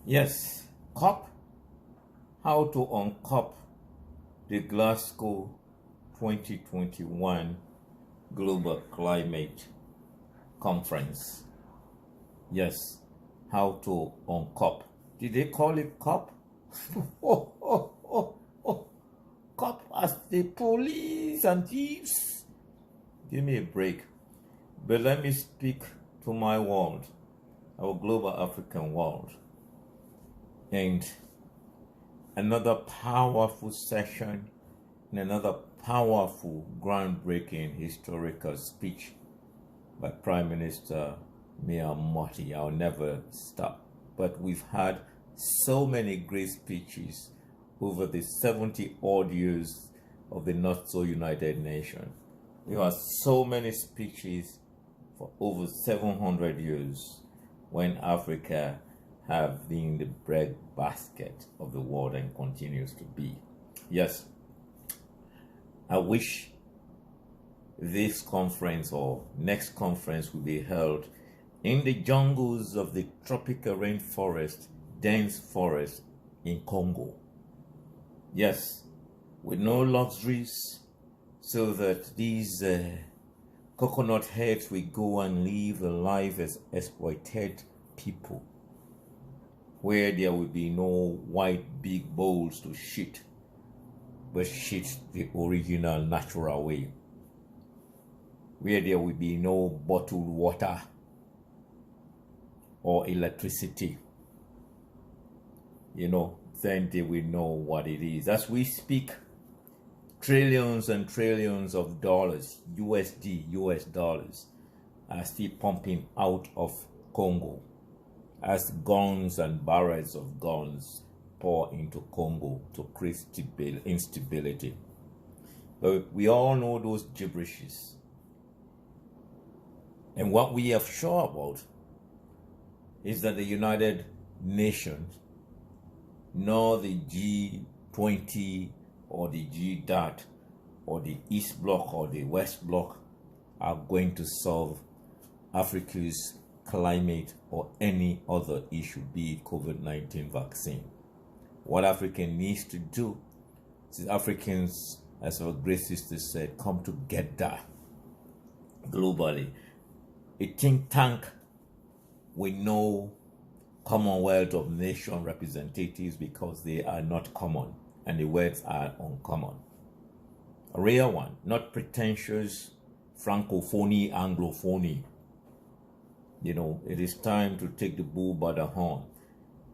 Yes, COP, how to uncop the Glasgow 2021 Global Climate Conference. Yes, how to uncop. Did they call it COP? COP as the police and thieves. Give me a break. But let me speak to my world, our global African world. And another powerful session and another powerful, groundbreaking historical speech by Prime Minister Mia Mottley. I'll never stop. But we've had so many great speeches over the 70 odd years of the not so united nation. We had so many speeches for over 700 years when Africa have been the breadbasket of the world and continues to be. Yes, I wish this conference or next conference will be held in the jungles of the tropical rainforest, dense forest in Congo. Yes, with no luxuries, so that these coconut heads will go and live a life as exploited people, where there will be no white big bowls to shit, but shit the original natural way, where there will be no bottled water or electricity. Then they will know what it is. As we speak, trillions and trillions of dollars, US dollars, are still pumping out of Congo as guns and barrels of guns pour into Congo to create instability. But we all know those gibberishes. And what we are sure about is that the United Nations, nor the G20 or the G-DAT or the East Bloc or the West Bloc are going to solve Africa's climate or any other issue, be it COVID-19 vaccine. What Africa needs to do is Africans, as our great sister said, come together globally. A think tank with no Commonwealth of Nation representatives, because they are not common and the words are uncommon. A real one, not pretentious Francophony, Anglophony. It is time to take the bull by the horn.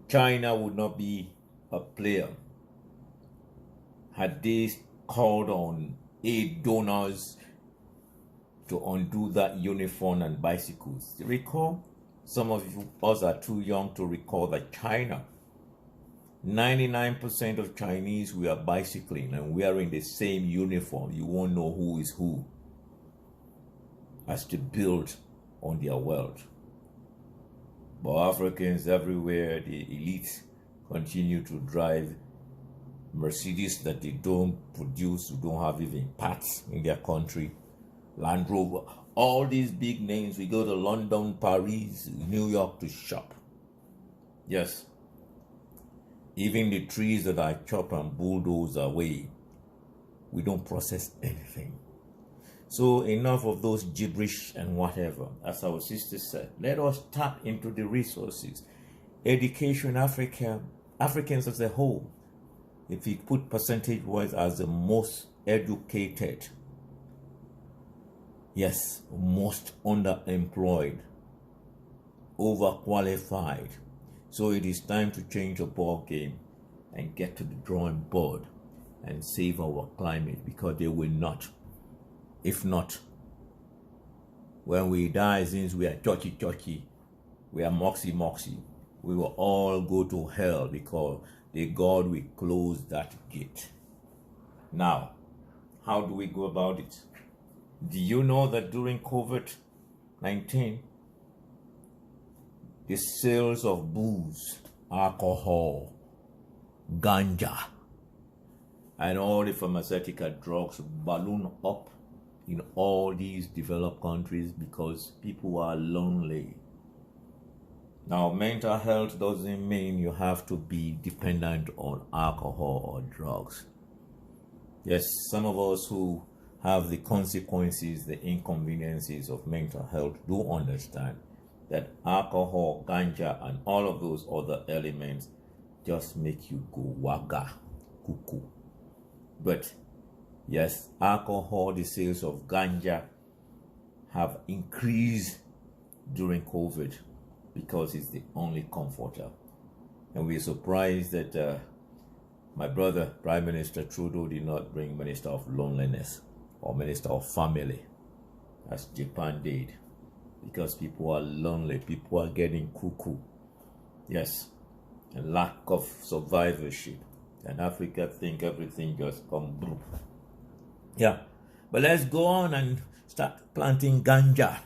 China would not be a player had they called on aid donors to undo that uniform and bicycles. You recall? Some of us are too young to recall that China, 99% of Chinese were bicycling and wearing the same uniform. You won't know who is who, as to build on their wealth. But Africans everywhere, the elites, continue to drive Mercedes that they don't produce, who don't have even parts in their country. Land Rover, all these big names. We go to London, Paris, New York to shop. Yes. Even the trees that I chop and bulldoze away, we don't process anything. So enough of those gibberish and whatever. As our sister said, let us tap into the resources. Education, Africans as a whole, if we put percentage-wise as the most educated, yes, most underemployed, overqualified. So it is time to change the ball game and get to the drawing board and save our climate, because they will not. If not, when we die, since we are churchy, we are moxie, we will all go to hell, because the God will close that gate. Now, how do we go about it? Do you know that during COVID-19, the sales of booze, alcohol, ganja, and all the pharmaceutical drugs balloon up in all these developed countries because people are lonely? Now, mental health doesn't mean you have to be dependent on alcohol or drugs. Yes, some of us who have the consequences, the inconveniences of mental health do understand that alcohol, ganja, and all of those other elements just make you go waga, cuckoo. But yes, alcohol, the sales of ganja have increased during COVID because it's the only comforter. And we're surprised that my brother, Prime Minister Trudeau, did not bring Minister of Loneliness or Minister of Family, as Japan did, because people are lonely, people are getting cuckoo. Yes, and lack of survivorship. And Africa think everything just come boom. Yeah, but let's go on and start planting ganja.